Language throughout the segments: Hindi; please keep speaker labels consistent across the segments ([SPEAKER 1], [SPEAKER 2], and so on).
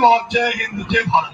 [SPEAKER 1] और जय हिंद, जय भारत।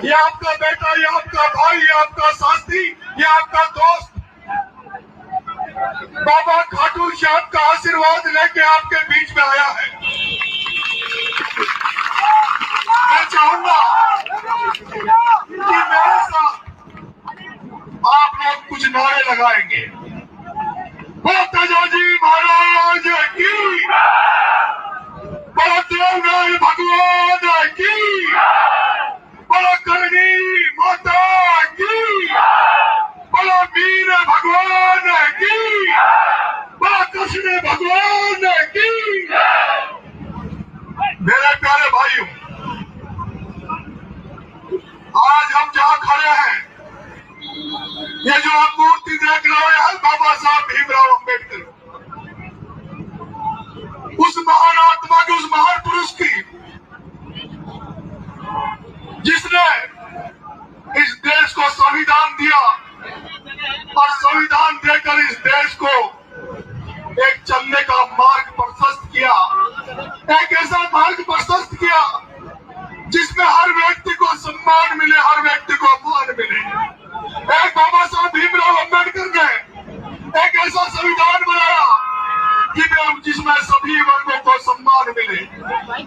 [SPEAKER 1] ये आपका बेटा, ये आपका भाई, ये आपका साथी, ये आपका दोस्त बाबा खाटू श्याम का आशीर्वाद लेके आपके बीच में आया है। मैं चाहूंगा कि मेरे साथ आप लोग कुछ नारे लगाएंगे। जी महाराज की, देवनाथ भगवान की, करणी माता की, वीर भगवान की, कृष्ण भगवान की। मेरे प्यारे भाइयों, आज हम जहाँ खड़े हैं, ये जो आप मूर्ति देख रहे हैं बाबा साहब भीमराव अंबेडकर, उस महान आत्मा की, उस महान पुरुष की, जिसने इस देश को संविधान दिया और संविधान देकर इस देश को एक चलने का मार्ग प्रशस्त किया, एक ऐसा मार्ग प्रशस्त किया जिसमें हर व्यक्ति को सम्मान मिले, हर व्यक्ति को मान मिले। एक बाबा साहब भीमराव अंबेडकर ने एक ऐसा संविधान बनाया जिसमें सभी वर्गों को सम्मान मिले।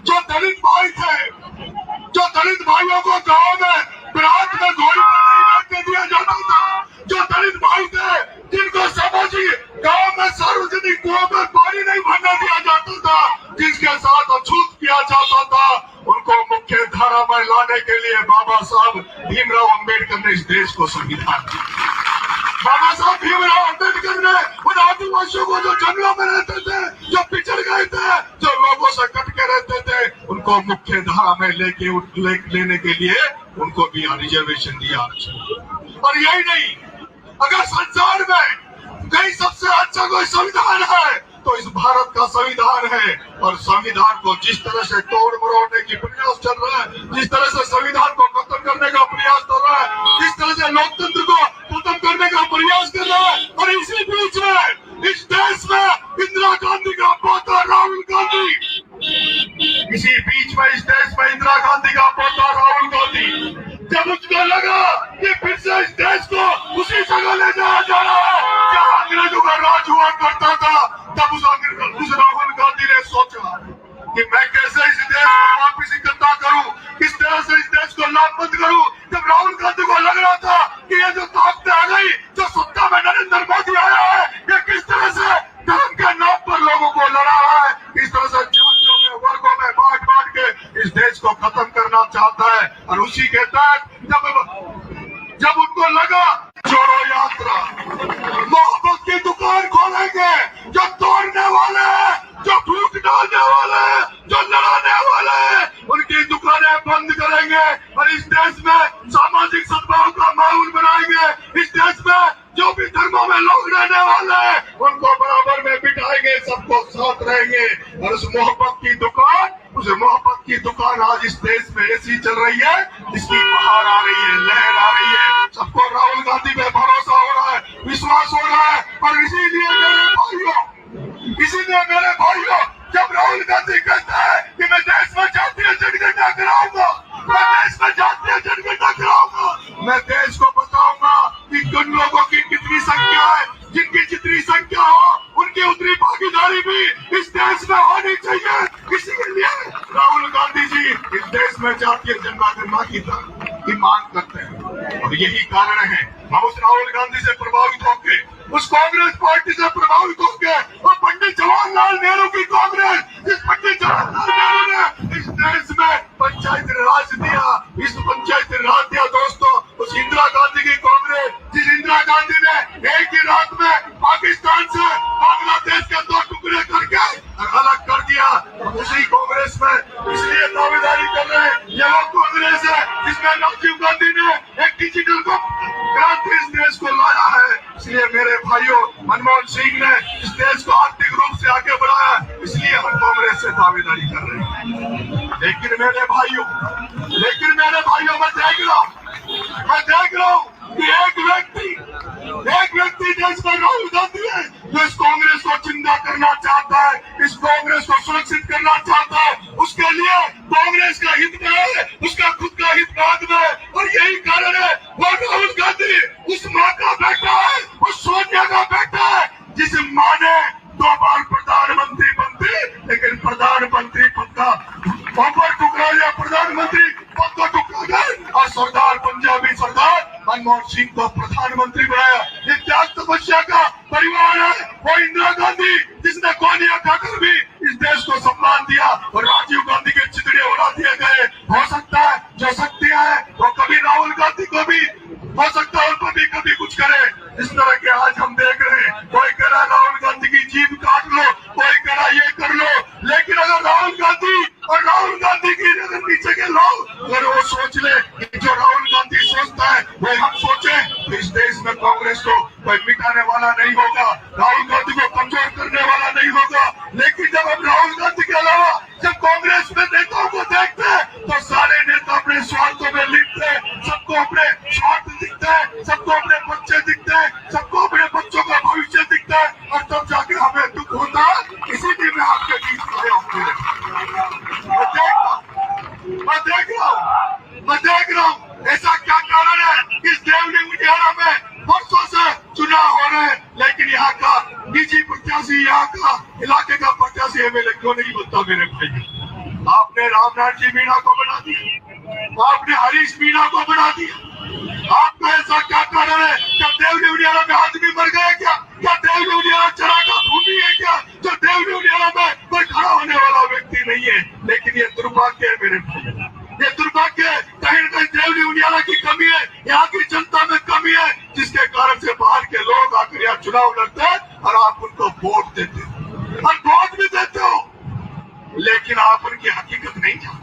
[SPEAKER 1] जो दलित भाई थे, जो दलित भाइयों को गांव में बरात में घोड़ी पर नहीं बैठने दिया जाता था, जो दलित भाई थे जिनको सामाजिक गांव में सार्वजनिक कुओं में पानी नहीं भरने दिया जाता था, जिसके साथ अछूत किया जाता था, उनको मुख्य धारा में लाने के लिए बाबा साहब भीमराव अंबेडकर ने इस देश को संविधान दिया। बाबा साहब भीमराव अंबेडकर ने उन आदिवासियों को जो जंगलों में रहते थे, जो पिछड़ गए थे, जो लोगों से कट के रहते थे, उनको मुख्य धारा में लेने के लिए उनको भी रिजर्वेशन दिया। और यही नहीं, अगर संसार में कहीं सबसे अच्छा कोई संविधान है तो इस भारत का संविधान है। और संविधान को जिस तरह से तोड़ मरोड़ने की प्रयास चल रहा है, जिस तरह से संविधान को खत्म करने का प्रयास कर रहा है, जिस तरह से लोकतंत्र को खत्म करने का प्रयास कर रहा है, और इसी बीच में इस देश में इंदिरा गांधी का पोता राहुल गांधी, इसी बीच में इस देश में इंदिरा गांधी का पोता राहुल गांधी, जब उसको लगा कि फिर से इस देश को उसी जगह ले जाया जा रहा है जहाँ अंग्रेजों का राज हुआ करता था, तब उस राहुल गांधी ने सोचा कि मैं कैसे इस देश को गुलाम मत करूं। जब राहुल गांधी को लग रहा था कि ये जो ताकतें आ गई, जो सत्ता में नरेंद्र मोदी आया है, ये किस तरह से धर्म के नाम पर लोगों को लड़ा रहा है, इस तरह से जातियों में, वर्गों में बांट बांट के इस देश को खत्म करना चाहता है। और उसी के तहत जब उनको लगा जोड़ो यात्रा, मोहब्बत की दुकान खोलेंगे, जो तोड़ने वाले हैं, जो फूट डालने वाले हैं, जो लड़ाने वाले हैं, उनकी दुकानें बंद करेंगे और इस देश में सामाजिक सद्भाव का माहौल बनाएंगे। इस देश में जो भी धर्मों में लोग रहने वाले हैं, उनको बराबर में बिठाएंगे, सबको साथ रहेंगे। और उस मोहब्बत की दुकान आज इस देश में ऐसी चल रही है, जिसकी बहार आ रही है, लहर आ रही है। सबको राहुल गांधी पे भरोसा हो रहा है, विश्वास हो रहा है। और इसीलिए मेरे भाइयों, जब राहुल गांधी कहता है कि मैं देश में जातीय जनगणना कराऊंगा, मैं देश में जातीय जनगणना कराऊंगा, मैं देश को बताऊंगा कि किन लोगों की कितनी संख्या है, जिनकी जितनी संख्या हो उनकी उतनी भागीदारी भी इस देश में होनी चाहिए। इसीलिए राहुल गांधी जी इस देश में जातीय जनगणना की मांग करते हैं। और यही कारण है हम उस राहुल गांधी से प्रभावित होकर, उस कांग्रेस पार्टी से प्रभावित होकर, और पंडित जवाहरलाल नेहरू की कांग्रेस, जिस पंडित जवाहरलाल नेहरू ने इस देश में पंचायती राज दिया, इस पंचायती राज दिया दोस्तों, उस इंदिरा गांधी की कांग्रेस, जिस इंदिरा गांधी ने एक ही रात में पाकिस्तान से बांग्लादेश के 2 टुकड़े करके अलग कर दिया, उसी कांग्रेस में इसलिए दावेदारी कर रहे हैं। यह वो कांग्रेस है जिसमें राजीव गांधी ने एक डिजिटल क्रांति इस देश को लाया है। इसलिए मेरे भाइयों, मनमोहन सिंह ने इस देश को आर्थिक रूप से आगे बढ़ाया, इसलिए हम कांग्रेस से दावेदारी कर रहे हैं। लेकिन मेरे भाइयों, मैं देख रहा हूँ कि एक व्यक्ति देश में राहुल गांधी है, जो इस कांग्रेस को जिंदा करना चाहता है, इस कांग्रेस को सुरक्षित करना चाहता है। उसके लिए कांग्रेस का हित में है, उसका खुद का हित बाद में है। और यही कारण है वो राहुल गांधी उस माँ का बेटा है, उस सोनिया का बेटा है, जिस माँ ने 2 बार प्रधानमंत्री बनती, लेकिन प्रधानमंत्री पद का ऊपर टुकड़ा लिया, प्रधानमंत्री पद को टुकड़ा गया, और सरदार पंजाबी सरदार मनमोहन सिंह को प्रधानमंत्री बनाया। ये त्याग तपस्या का परिवार है वो इंदिरा गांधी, जिसने गोलियां खाकर भी इस देश को सम्मान दिया, और राजीव गांधी के चितड़े उड़ा दिए गए। हो सकता है जो शक्तियां है वो कभी राहुल गांधी को भी हो सकता है उन पर भी कभी कुछ करे। इस तरह के आज हम देख रहे हैं, कोई कह रहा राहुल गांधी की जीभ काट लो, कोई कह रहा ये कर लो। लेकिन अगर राहुल गांधी की अगर नीचे के लोग अगर वो सोच ले कि जो राहुल गांधी सोचता है वो हम सोचे, तो इस देश में कांग्रेस को कोई मिटाने वाला नहीं होगा, राहुल गांधी को कमजोर करने वाला नहीं होगा। लेकिन जब हम राहुल गांधी के अलावा जब कांग्रेस में नेताओं को देखते हैं, तो सारे नेता अपने स्वार्थों में लिपते हैं, सबको अपने स्वार्थ दिखता है, सबको अपने बच्चे दिखते हैं, सबको अपने बच्चों का भविष्य दिखता है, और तब जाके हमें दुख होता है। इसीलिए मैं आपके बीच खड़े होकर मैं देख रहा हूँ ऐसा क्या कारण है। इस देवली उजियारा में वर्षों से चुनाव हो रहे हैं, लेकिन यहाँ का निजी प्रत्याशी, यहाँ का इलाके का प्रत्याशी एमएलए क्यों नहीं बनता। मेरे भाई, आपने रामनाथ जी मीणा को बना दिया, आपने हरीश मीणा को बना दिया। आपका ऐसा क्या कारण है? क्या देवली उजियारा में आदमी मर गए क्या? क्या देवली उजियारा चरा का भूमि है क्या, जो देवली उजियारा में कोई खड़ा होने वाला व्यक्ति नहीं है? लेकिन ये दुर्भाग्य है मेरे भाई, ये दुर्भाग्य है। कहीं न कहीं देवली उजियारा की कमी है, यहाँ की जनता में कमी है, जिसके कारण से बाहर के लोग आकर यहाँ चुनाव लड़ते हैं और आप उनको वोट देते हो, और वोट भी देते हो, लेकिन आप उनकी हकीकत नहीं जानते।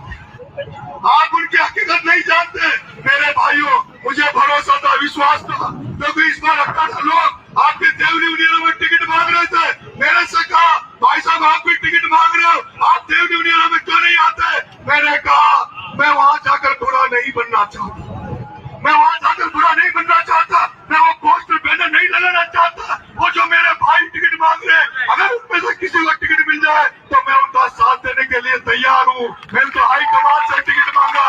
[SPEAKER 1] आप उनकी हकीकत नहीं जानते। मेरे भाइयों, मुझे भरोसा था, विश्वास था, क्योंकि इस बार 18 लोग आपके देवली उजियारा में टिकट मांग रहे थे। मेरे से कहा, भाई साहब आप भी टिकट मांग रहे हो, आप देवली उजियारा में क्यों नहीं आते? मैंने कहा मैं वहां जाकर बुरा नहीं बनना चाहता, मैं वहां जाकर बुरा नहीं बनना चाहता, मैं वो पोस्टर बैनर नहीं लगाना चाहता। वो जो मेरे भाई टिकट मांग रहे हैं, अगर उनमें से किसी को टिकट मिल जाए तो मैं उनका साथ देने के लिए तैयार हूँ। मैंने तो हाईकमान से टिकट मांगा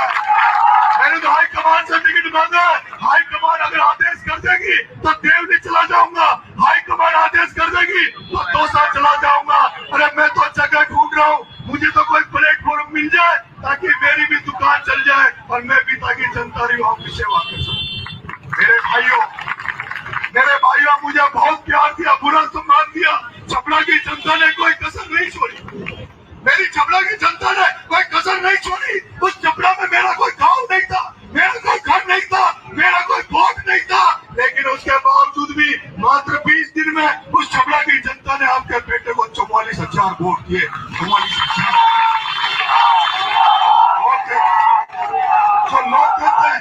[SPEAKER 1] है, हाईकमान अगर आदेश कर देगी तो देवली चला जाऊंगा, हाईकमान आदेश कर देगी तो दौसा चला जाऊंगा। अरे मैं तो जगह ढूंढ रहा हूँ, मुझे तो कोई प्लेटफॉर्म मिल जाए ताकि मेरी भी दुकान चल जाए, और मैं भी ताकि की जनता रही आपकी सेवा कर सकूं। मेरे भाइयों मुझे बहुत प्यार दिया, बुरा सम्मान दिया। छपरा की जनता ने कोई कसर नहीं छोड़ी, मेरी छपरा की जनता ने कोई कसर नहीं छोड़ी। उस छपरा में मेरा कोई गांव नहीं था, मेरा कोई घर नहीं था, मेरा कोई वोट नहीं था, लेकिन उसके बावजूद भी मात्र 20 दिन में उस छपरा की जनता ने आपके बेटे को 44,000 वोट दिए। 44,000 जो लोग कहते हैं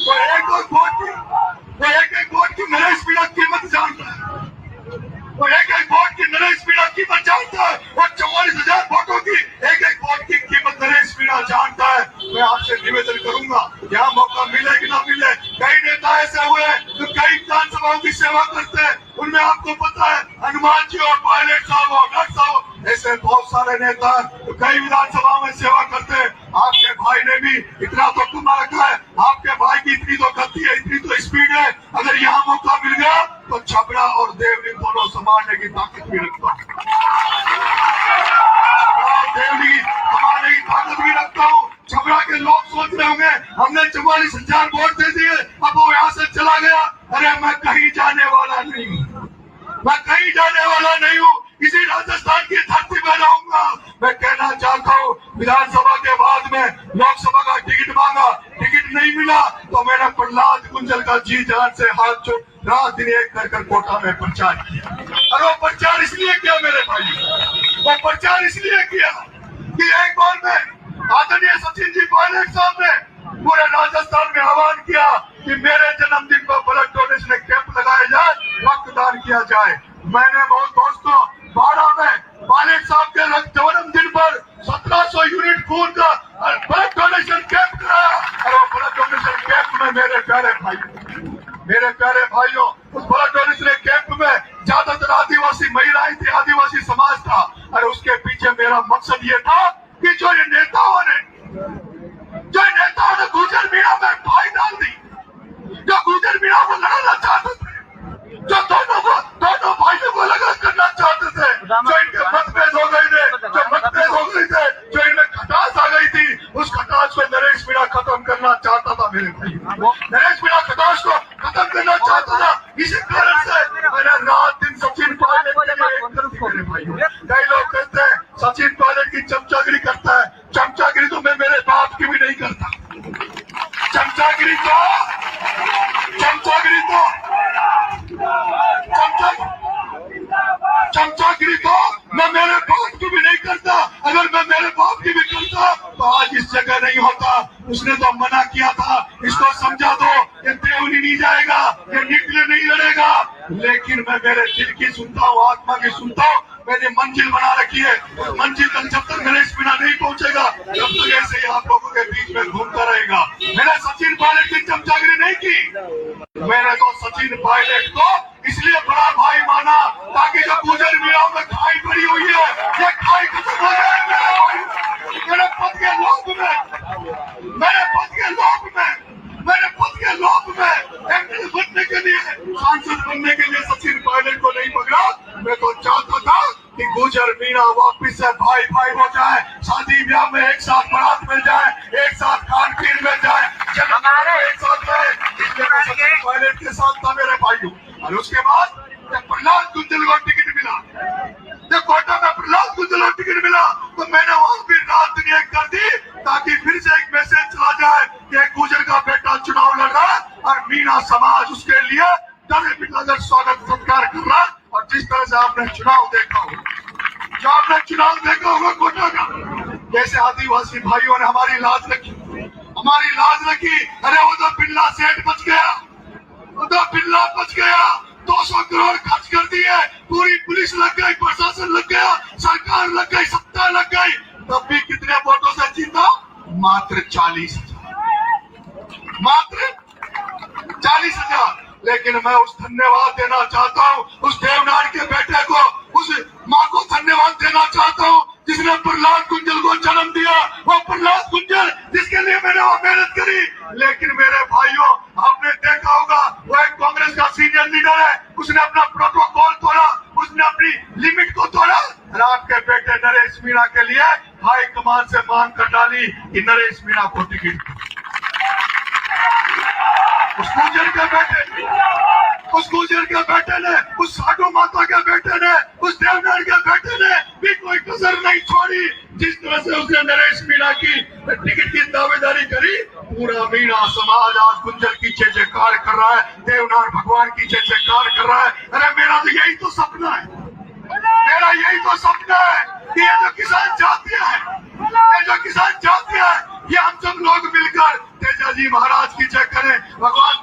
[SPEAKER 1] वो एक वोट की नरेश मीणा कीमत जानता है, वो एक वोट की नरेश मीणा कीमत जानता है, और 44,000 वोटों की एक वोट की कीमत नरेश मीणा जानता है। मैं आपसे निवेदन करूंगा, यहाँ मौका मिले कि ना मिले, कई नेता ऐसे हुए जो कई विधानसभाओं की सेवा करते हैं, उनमें आपको पता है हनुमान जी और पायलट साहब और नट साहब, ऐसे बहुत सारे नेता तो कई विधानसभाओं में सेवा करते हैं। आपके भाई ने भी इतना तो कमा रखा है, आपके भाई की इतनी तो गति है, इतनी तो स्पीड है। अगर यहाँ मौका मिल गया तो छपरा और देवरी दोनों संभालने की ताकत भी रखता हूँ, देवरी संभालने की ताकत भी रखता हूँ। छपरा के लोग सोच रहे होंगे हमने 44,000 वोट दे दिए, अब वो यहाँ से चला गया। अरे मैं कहीं जाने वाला नहीं हूँ, मैं कहीं जाने वाला नहीं हूँ, इसी राजस्थान की धरती में रहूंगा। मैं कहना चाहता हूँ, विधानसभा के बाद में लोकसभा का टिकट मांगा, टिकट नहीं मिला तो मैंने प्रहलाद गुंजल का जी जान से हाथ जो रात दिन एक कर कोटा में प्रचार किया। और वो प्रचार इसलिए किया मेरे भाई, वो प्रचार इसलिए किया कि एक बार में आदरणीय सचिन जी पायलट साहब ने पूरे राजस्थान में आह्वान किया कि मेरे जन्मदिन पर ब्लड डोनेशन कैंप लगाया जाए, रक्तदान किया जाए। मैंने बहुत दोस्तों 12 में पायलट साहब के जन्मदिन पर 1700 यूनिट खून का ब्लड डोनेशन कैंप कराया। और ब्लड डोनेशन कैंप में मेरे प्यारे भाइयों, उस ब्लड डोनेशन कैंप में ज्यादातर आदिवासी महिलाएं थी, आदिवासी समाज था। और उसके पीछे मेरा मकसद ये था कि जो नेताओं ने गुर्जर मीणा में भाई डाल दी, जो गुर्जर मीणा को लड़ाना चाहते थे, जो दोनों भाइयों को अलग करना चाहते थे, जो इनके मतभेद हो गए थे, जो इनमें खटास आ गई थी, उस खटास को नरेश मीणा खत्म करना चाहता था। मेरे भाई नरेश मीणा खटास को खत्म करना चाहता था। इसी कारण से मैंने रात दिन सचिन पायलट के लिए मेरे भाइयों, कई लोग कहते हैं सचिन पायलट की चमचागिरी करता है, चमचागिरी तो मैं मेरे बाप की भी नहीं करता। चमचागिरी तो मैं मेरे बाप की भी नहीं करता। अगर मैं मेरे बाप की भी करता तो आज इस जगह नहीं होता। उसने तो मना किया था, इसको समझा दो, ये देवली नहीं जाएगा, ये निकले नहीं लड़ेगा। लेकिन मैं मेरे दिल की सुनता हूँ, आत्मा की सुनता हूँ। मैंने मंजिल बना रखी है, उस मंजिल तक जब तक नरेश मीणा नहीं पहुंचेगा तब तक ऐसे ही आप लोगों के बीच में घूमता रहेगा। मैंने सचिन पायलट की चमचागिरी नहीं की, मैंने तो सचिन पायलट को इसलिए बड़ा भाई माना ताकि जो गुर्जर मीणा में खाई पड़ी हुई है, ये खाई खत्म हो जाए। मेरे पद के लोग में एमपी बनने के लिए, सांसद बनने के लिए सचिन पायलट को नहीं पकड़ा। मैं तो चाहता था कि गुर्जर मीणा वापिस से भाई हो जाए, शादी ब्याह में एक साथ बारात मिल जाए, एक साथ खान पीन मिल जाए, एक साथ रहे। सचिन पायलट के साथ था मेरे भाइयों। और उसके बाद जब प्रहलाद गुंजल को टिकट मिला, जब कोटा में प्रहलाद गुंजल को टिकट मिला, तो मैंने वहां भी रात दिन एक कर दी ताकि फिर से एक मैसेज चला जाए कि गुर्जर का बेटा चुनाव लड़ रहा है और मीणा समाज उसके लिए डरे बिना स्वागत सत्कार कर रहा। और जिस तरह से आपने चुनाव देखा होगा कोटा का, जैसे आदिवासी भाइयों ने हमारी लाज रखी। अरे वो तो बिल्ला सेठ बच गया, 200 करोड़ खर्च कर दिए, पूरी पुलिस लग गई, प्रशासन लग गया, सरकार लग गई, सत्ता लग गई, तब भी कितने वोटों से जीता? मात्र 40,000। लेकिन मैं उस धन्यवाद देना चाहता हूँ उस देवनार के बेटे को, उस माँ को धन्यवाद देना चाहता हूँ जिसने प्रहलाद गुंजल को जन्म दिया। वो प्रहलाद गुंजल जिसके लिए मैंने वो मेहनत करी। लेकिन मेरे भाइयों, आपने देखा होगा वो एक कांग्रेस का सीनियर लीडर है, उसने अपना प्रोटोकॉल तोड़ा, उसने अपनी लिमिट को तोड़ा। और आपके बेटे नरेश मीणा के लिए हाई कमान से मांग कर डाली कि नरेश मीणा को टिकट। माता के बेटे ने, उस देवनाथ के बेटे ने भी कोई कसर नहीं छोड़ी। जिस तरह से उसने नरेश मीणा की टिकट की दावेदारी करी, पूरा मीणा समाज आज गुंजल की जय जयकार कर रहा है, देवनाथ भगवान की जय जयकार कर रहा है। अरे मेरा तो यही तो सपना है, मेरा यही तो सपना है कि ये जो किसान जातियां है, ये जो किसान जातियां है, ये हम सब लोग मिलकर तेजाजी महाराज की जय करें, भगवान